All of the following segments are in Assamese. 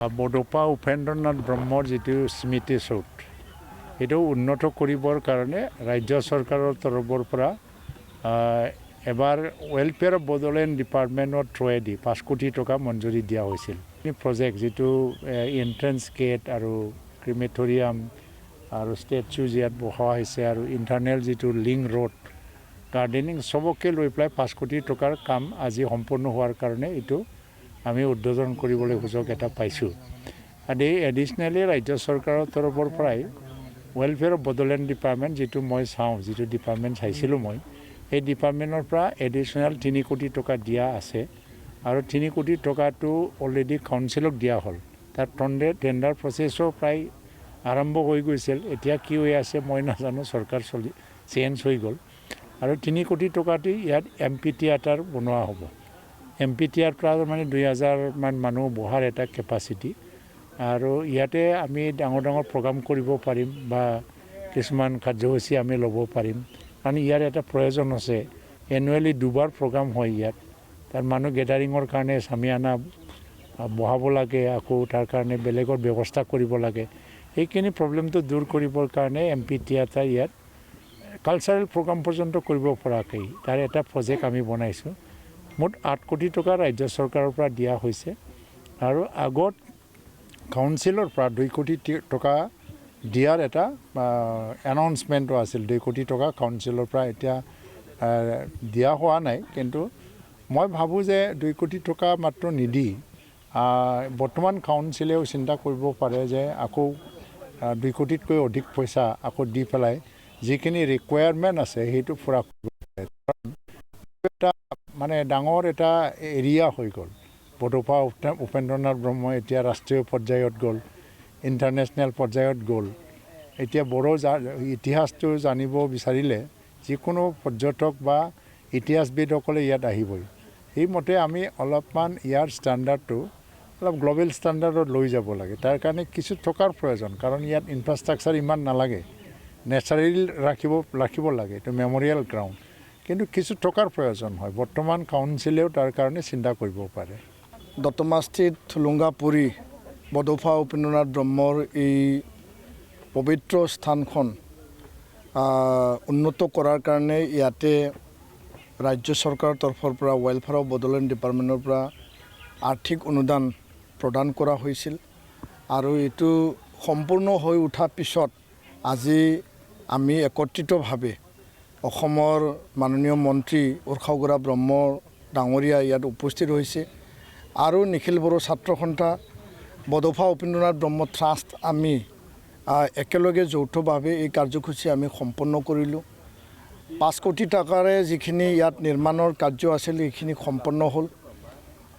বড'ফা উপেন্দ্ৰনাথ ব্ৰহ্মৰ যিটো স্মৃতি চৌধ সেইটো উন্নত কৰিবৰ কাৰণে ৰাজ্য চৰকাৰৰ তৰফৰ পৰা এবাৰ ৱেলফেয়াৰ অফ বডোলেণ্ড ডিপাৰ্টমেণ্টৰ থ্ৰুৱেদি 5 কোটি টকা মঞ্জুৰি দিয়া হৈছিল। প্ৰজেক্ট যিটো এণ্ট্ৰেন্স গেট আৰু ক্ৰিমেটৰিয়াম আৰু ষ্টেচু ইয়াত বহোৱা হৈছে আৰু ইণ্টাৰনেল যিটো লিংক ৰোড গাৰ্ডেনিং চবকে লৈ পেলাই 5 কোটি টকাৰ কাম আজি সম্পূৰ্ণ হোৱাৰ কাৰণে এইটো আমি উদ্বোধন কৰিবলৈ সুযোগ এটা পাইছোঁ। আৰু এই এডিশ্যনেলি ৰাজ্য চৰকাৰৰ তৰফৰ পৰাই ৱেলফেয়াৰ অফ বডোলেণ্ড ডিপাৰ্টমেণ্ট যিটো মই চাওঁ, যিটো ডিপাৰ্টমেণ্ট চাইছিলোঁ মই, এই ডিপাৰ্টমেণ্টৰ পৰা এডিশ্যনেল 3 কোটি টকা দিয়া আছে আৰু 3 কোটি টকাটো অলৰেডি কাউন্সিলক দিয়া হ'ল। তাৰ টেণ্ডাৰ প্ৰচেছো প্ৰায় আৰম্ভ হৈ গৈছিল। এতিয়া কি হৈ আছে মই নাজানো, চৰকাৰ চেঞ্জ হৈ গ'ল। আৰু 3 কোটি টকাটো ইয়াত MP থিয়েটাৰ বনোৱা হ'ব। MP থিয়েটাৰ মানে 2000 মান মানুহ বহাৰ এটা কেপাচিটি আৰু ইয়াতে আমি ডাঙৰ ডাঙৰ প্ৰগ্ৰাম কৰিব পাৰিম বা কিছুমান কাৰ্যসূচী আমি ল'ব পাৰিম। কাৰণ ইয়াৰ এটা প্ৰয়োজন আছে, এনুৱেলি 2বাৰ প্ৰগ্ৰাম হয় ইয়াত। তাৰ মানুহ গেডাৰিঙৰ কাৰণে চামিয়ানা বহাব লাগে, আকৌ তাৰ কাৰণে বেলেগৰ ব্যৱস্থা কৰিব লাগে। সেইখিনি প্ৰব্লেমটো দূৰ কৰিবৰ কাৰণে MP থিয়েটাৰ ইয়াত কালচাৰেল প্ৰগ্ৰাম পৰ্যন্ত কৰিব পৰাকৈ তাৰ এটা প্ৰজেক্ট আমি বনাইছোঁ। মুঠ 8 কোটি টকা ৰাজ্য চৰকাৰৰ পৰা দিয়া হৈছে আৰু আগত কাউন্সিলৰ পৰা 2 কোটি টকা দিয়াৰ এটা এনাউন্সমেণ্টো আছিল। 2 কোটি টকা কাউন্সিলৰ পৰা এতিয়া দিয়া হোৱা নাই, কিন্তু মই ভাবোঁ যে 2 কোটি টকা মাত্ৰ নিদি বৰ্তমান কাউন্সিলেও চিন্তা কৰিব পাৰে যে আকৌ 2 কোটিতকৈ অধিক পইচা আকৌ দি পেলাই যিখিনি ৰিকুৱায়াৰমেণ্ট আছে সেইটো পূৰা কৰিব পাৰে। এটা মানে ডাঙৰ এটা এৰিয়া হৈ গ'ল। বড'ফা উপেন্দ্ৰনাথ ব্ৰহ্ম এতিয়া ৰাষ্ট্ৰীয় পৰ্যায়ত গ'ল, ইণ্টাৰনেশ্যনেল পৰ্যায়ত গ'ল। এতিয়া বড়ো ইতিহাসটো জানিব বিচাৰিলে যিকোনো পৰ্যটক বা ইতিহাসবিদসকলে ইয়াত আহিবই। সেইমতে আমি অলপমান ইয়াৰ ষ্টেণ্ডাৰ্ডটো অলপ গ্ল'বেল ষ্টেণ্ডাৰ্ডত লৈ যাব লাগে। তাৰ কাৰণে কিছু টকাৰ প্ৰয়োজন, কাৰণ ইয়াত ইনফ্ৰাষ্ট্ৰাকচাৰ ইমান নালাগে, নেচাৰেল ৰাখিব লাগে। এইটো মেম'ৰিয়েল গ্ৰাউণ্ড, কিন্তু কিছু টকাৰ প্ৰয়োজন হয়। বৰ্তমান কাউন্সিলেও তাৰ কাৰণে চিন্তা কৰিব পাৰে। দতমাস্থিত থুলুংগাপুৰী বড'ফা উপেন্দ্ৰনাথ ব্ৰহ্মৰ এই পবিত্ৰ স্থানখন উন্নত কৰাৰ কাৰণে ইয়াতে ৰাজ্য চৰকাৰৰ তৰফৰ পৰা ৱেলফেয়াৰ অফ বডোলেণ্ড ডিপাৰ্টমেণ্টৰ পৰা আৰ্থিক অনুদান প্ৰদান কৰা হৈছিল আৰু এইটো সম্পূৰ্ণ হৈ উঠাৰ পিছত আজি আমি একত্ৰিতভাৱে অসমৰ মাননীয় মন্ত্ৰী উৰ্খাগৰা ব্ৰহ্ম ডাঙৰীয়া ইয়াত উপস্থিত হৈছে আৰু নিখিল বড়ো ছাত্ৰ সন্থা বড'ফা উপেন্দ্ৰনাথ ব্ৰহ্ম ট্ৰাষ্ট আমি একেলগে যৌথভাৱে এই কাৰ্যসূচী আমি সম্পন্ন কৰিলোঁ। 5 কোটি টকাৰে যিখিনি ইয়াত নিৰ্মাণৰ কাৰ্য আছিল সেইখিনি সম্পন্ন হ'ল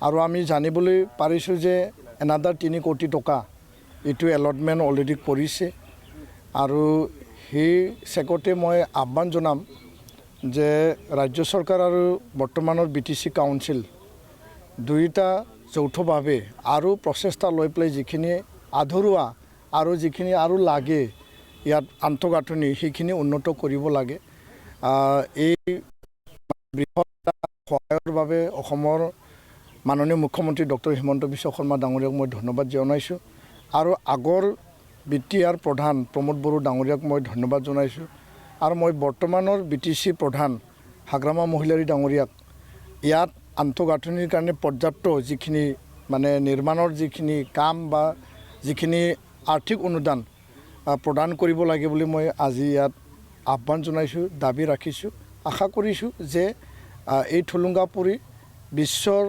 আৰু আমি জানিবলৈ পাৰিছোঁ যে এনাদাৰ 3 কোটি টকা এইটো এলটমেণ্ট অলৰেডি কৰিছে। আৰু সেই চেকতে মই আহ্বান জনাম যে ৰাজ্য চৰকাৰ আৰু বৰ্তমানৰ BTC কাউন্সিল দুয়োটা যৌথভাৱে আৰু প্ৰচেষ্টা লৈ পেলাই যিখিনি আধৰুৱা আৰু যিখিনি আৰু লাগে ইয়াত আন্তঃগাঁথনি সেইখিনি উন্নত কৰিব লাগে। এই বৃহৎ সহায়ৰ বাবে অসমৰ মাননীয় মুখ্যমন্ত্ৰী ডক্টৰ হিমন্ত বিশ্ব শৰ্মা ডাঙৰীয়াক মই ধন্যবাদ জনাইছোঁ আৰু আগৰ BTR প্ৰধান প্ৰমোদ বড়ো ডাঙৰীয়াক মই ধন্যবাদ জনাইছোঁ আৰু মই বৰ্তমানৰ BTC প্ৰধান হাগ্ৰামা মহিলাৰী ডাঙৰীয়াক ইয়াত আন্তঃগাঁথনিৰ কাৰণে পৰ্যাপ্ত যিখিনি মানে নিৰ্মাণৰ যিখিনি কাম বা যিখিনি আৰ্থিক অনুদান প্ৰদান কৰিব লাগে বুলি মই আজি ইয়াত আহ্বান জনাইছোঁ, দাবী ৰাখিছোঁ। আশা কৰিছোঁ যে এই থুলুংগাপুৰী বিশ্বৰ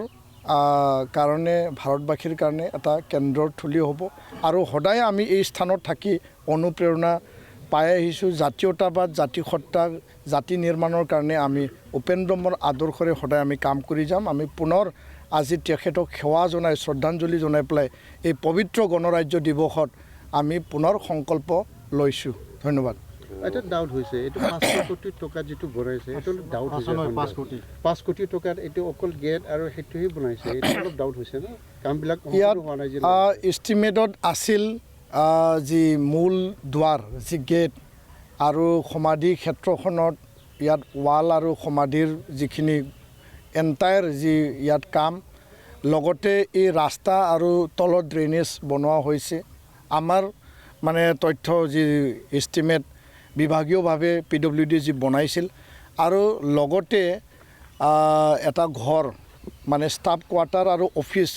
কাৰণে ভাৰতবাসীৰ কাৰণে এটা কেন্দ্ৰৰ থলী হ'ব আৰু সদায় আমি এই স্থানত থাকি অনুপ্ৰেৰণা পাই আহিছোঁ। জাতীয়তাবাদ, জাতিসত্তা, জাতি নিৰ্মাণৰ কাৰণে আমি উপেন্দ্ৰমৰ আদৰ্শৰে সদায় আমি কাম কৰি যাম। আমি পুনৰ আজি তেখেতক সেৱা জনাই শ্ৰদ্ধাঞ্জলি জনাই পেলাই এই পবিত্ৰ গণৰাজ্য দিৱসত আমি পুনৰ সংকল্প লৈছোঁ। ধন্যবাদ। এটা ডাউট হৈছে, এইটো 5 কোটি টকা যিটো বনাইছে এইটো ডাউট হৈছে। 5 কোটি টকাত এইটো অকল গেট আৰু সেইটোহে বনাইছে, এইটো অলপ ডাউট হৈছে ন? কামবিলাক ইয়াত এষ্টিমেটত আছিল যি মূল দুৱাৰ, যি গেট আৰু সমাধি ক্ষেত্ৰখনত ইয়াত ৱাল আৰু সমাধিৰ যিখিনি এণ্টায়াৰ যি ইয়াত কাম লগতে এই ৰাস্তা আৰু তলত ড্ৰেইনেজ বনোৱা হৈছে আমাৰ মানে তথ্য যি এষ্টিমেট বিভাগীয়ভাৱে PWD যি বনাইছিল আৰু লগতে এটা ঘৰ মানে ষ্টাফ কোৱাৰ্টাৰ আৰু অফিচ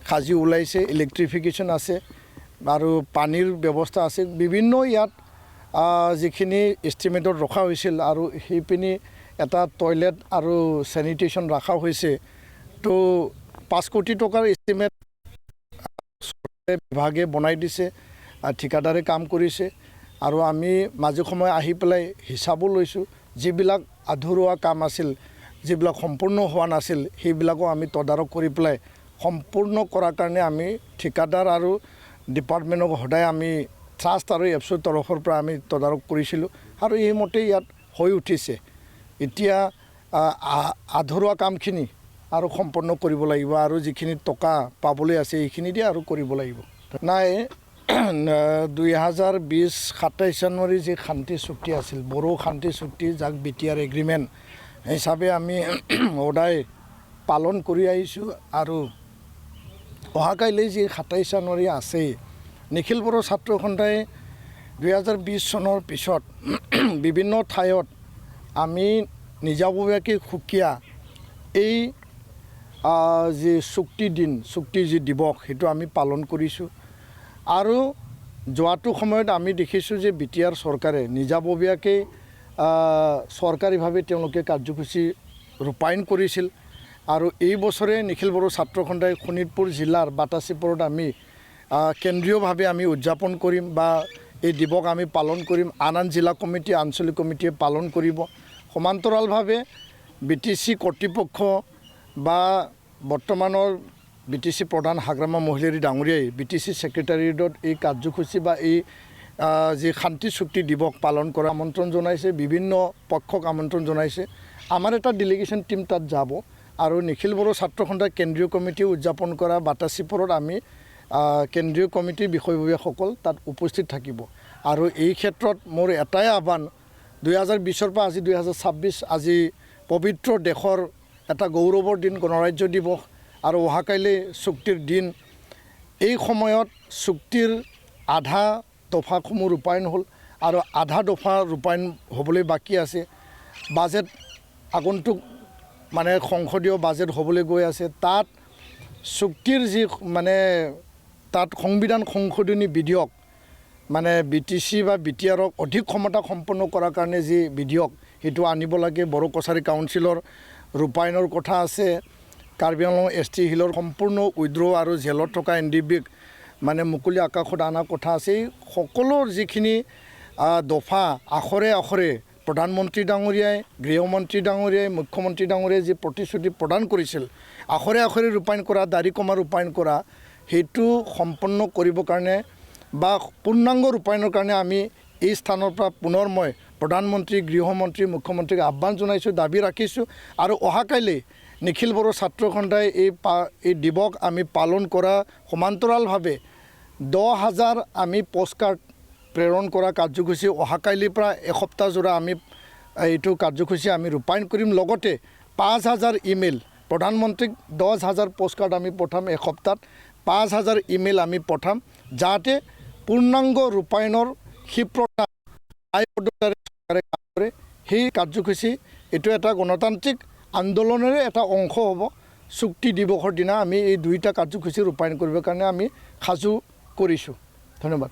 সাজি ওলাইছে ইলেক্ট্ৰিফিকেশ্যন আছে আৰু পানীৰ ব্যৱস্থা আছে বিভিন্ন ইয়াত যিখিনি এষ্টিমেটত ৰখা হৈছিল আৰু সেইপিনি এটা টয়লেট আৰু চেনিটেশ্যন ৰখা হৈছে তো 5 কোটি টকাৰ এষ্টিমেট বিভাগে বনাই দিছে ঠিকাদাৰে কাম কৰিছে আৰু আমি মাজে সময় আহি পেলাই হিচাপো লৈছোঁ যিবিলাক আধৰুৱা কাম আছিল যিবিলাক সম্পূৰ্ণ হোৱা নাছিল সেইবিলাকো আমি তদাৰক কৰি পেলাই সম্পূৰ্ণ কৰাৰ কাৰণে আমি ঠিকাদাৰ আৰু ডিপাৰ্টমেণ্টক সদায় আমি ট্ৰাষ্ট আৰু এপছৰ তৰফৰ পৰা আমি তদাৰক কৰিছিলোঁ আৰু এইমতে ইয়াত হৈ উঠিছে এতিয়া আধৰুৱা কামখিনি আৰু সম্পূৰ্ণ কৰিব লাগিব আৰু যিখিনি টকা পাবলৈ আছে এইখিনি দিয়ে আৰু কৰিব লাগিব নাই 2020 27 জানুৱাৰী যি শান্তি চুক্তি আছিল বড়ো শান্তি চুক্তি যাক BTR এগ্ৰিমেণ্ট হিচাপে আমি সদায় পালন কৰি আহিছোঁ আৰু অহাকাইলৈ যি 27 জানুৱাৰী আছে নিখিল বড়ো ছাত্ৰ সন্থাই 2020 চনৰ পিছত বিভিন্ন ঠাইত আমি নিজাববীয়াকৈ সুকীয়া এই যি চুক্তি দিন চুক্তি যি দিৱস সেইটো আমি পালন কৰিছোঁ আৰু যোৱাটো সময়ত আমি দেখিছোঁ যে BTR চৰকাৰে নিজাববীয়াকৈ চৰকাৰীভাৱে তেওঁলোকে কাৰ্যসূচী ৰূপায়ণ কৰিছিল আৰু এই বছৰে নিখিল বড়ো ছাত্ৰ সন্থাই শোণিতপুৰ জিলাৰ বাটাচীপুৰত আমি কেন্দ্ৰীয়ভাৱে আমি উদযাপন কৰিম বা এই দিৱস আমি পালন কৰিম আন জিলা কমিটি আঞ্চলিক কমিটিয়ে পালন কৰিব সমান্তৰালভাৱে BTC কৰ্তৃপক্ষ বা বৰ্তমানৰ BTC প্ৰধান হাগ্ৰামা মহিলাৰী ডাঙৰীয়াই BTC ছেক্ৰেটাৰিয়েটত এই কাৰ্যসূচী বা এই যি শান্তি চুক্তি দিৱস পালন কৰা আমন্ত্ৰণ জনাইছে বিভিন্ন পক্ষক আমন্ত্ৰণ জনাইছে আমাৰ এটা ডেলিগেশ্যন টিম তাত যাব আৰু নিখিল বড়ো ছাত্ৰ সন্থাৰ কেন্দ্ৰীয় কমিটিয়ে উদযাপন কৰা বাটাচীপুৰত আমি কেন্দ্ৰীয় কমিটিৰ বিষয়ববীয়াসকল তাত উপস্থিত থাকিব আৰু এই ক্ষেত্ৰত মোৰ এটাই আহ্বান 2020 পৰা আজি 2026 আজি পবিত্ৰ দেশৰ এটা গৌৰৱৰ দিন গণৰাজ্য দিৱস আৰু অহাকাইলৈ চুক্তিৰ দিন এই সময়ত চুক্তিৰ আধা দফাসমূহ ৰূপায়ণ হ'ল আৰু আধা দফা ৰূপায়ণ হ'বলৈ বাকী আছে বাজেট আগন্তুক মানে সংসদীয় বাজেট হ'বলৈ গৈ আছে তাত চুক্তিৰ যি মানে তাত সংবিধান সংশোধনী বিধেয়ক মানে BTC বা BTRক অধিক ক্ষমতা সম্পন্ন কৰাৰ কাৰণে যি বিধেয়ক সেইটো আনিব লাগে বড়ো কছাৰী কাউন্সিলৰ ৰূপায়ণৰ কথা আছে কাৰ্বি আংলং ST হিলৰ সম্পূৰ্ণ উইড্ৰ আৰু জেলত থকা NDBক মানে মুকলি আকাশত অনাৰ কথা আছে এই সকলো যিখিনি দফা আখৰে আখৰে প্ৰধানমন্ত্ৰী ডাঙৰীয়াই গৃহমন্ত্ৰী ডাঙৰীয়াই মুখ্যমন্ত্ৰী ডাঙৰীয়াই যি প্ৰতিশ্ৰুতি প্ৰদান কৰিছিল আখৰে আখৰে ৰূপায়ণ কৰা দাড়িকমা ৰূপায়ণ কৰা সেইটো সম্পন্ন কৰিবৰ কাৰণে বা পূৰ্ণাংগ ৰূপায়ণৰ কাৰণে আমি এই স্থানৰ পৰা পুনৰ মই প্ৰধানমন্ত্ৰী গৃহমন্ত্ৰী মুখ্যমন্ত্ৰীক আহ্বান জনাইছোঁ দাবী ৰাখিছোঁ আৰু অহাকাইলৈ নিখিল বড়ো ছাত্ৰ সন্থাই এই দিৱস আমি পালন কৰা সমান্তৰালভাৱে 10,000 আমি পোষ্টকাৰ্ড প্ৰেৰণ কৰা কাৰ্যসূচী অহাকাইলৈৰ পৰা এসপ্তাহ জোৰা আমি এইটো কাৰ্যসূচী আমি ৰূপায়ণ কৰিম লগতে 5,000 ইমেইল প্ৰধানমন্ত্ৰীক 10,000 পোষ্টকাৰ্ড আমি পঠাম এসপ্তাহত 5,000 ইমেইল আমি পঠাম যাতে পূৰ্ণাংগ ৰূপায়ণৰ ক্ষিপ্ৰতা চৰকাৰে কাম কৰে সেই কাৰ্যসূচী এইটো এটা গণতান্ত্ৰিক আন্দোলনেৰে এটা অংশ হ'ব চুক্তি দিৱসৰ দিনা আমি এই দুইটা কাৰ্যসূচী ৰূপায়ণ কৰিবৰ কাৰণে আমি সাজু কৰিছোঁ ধন্যবাদ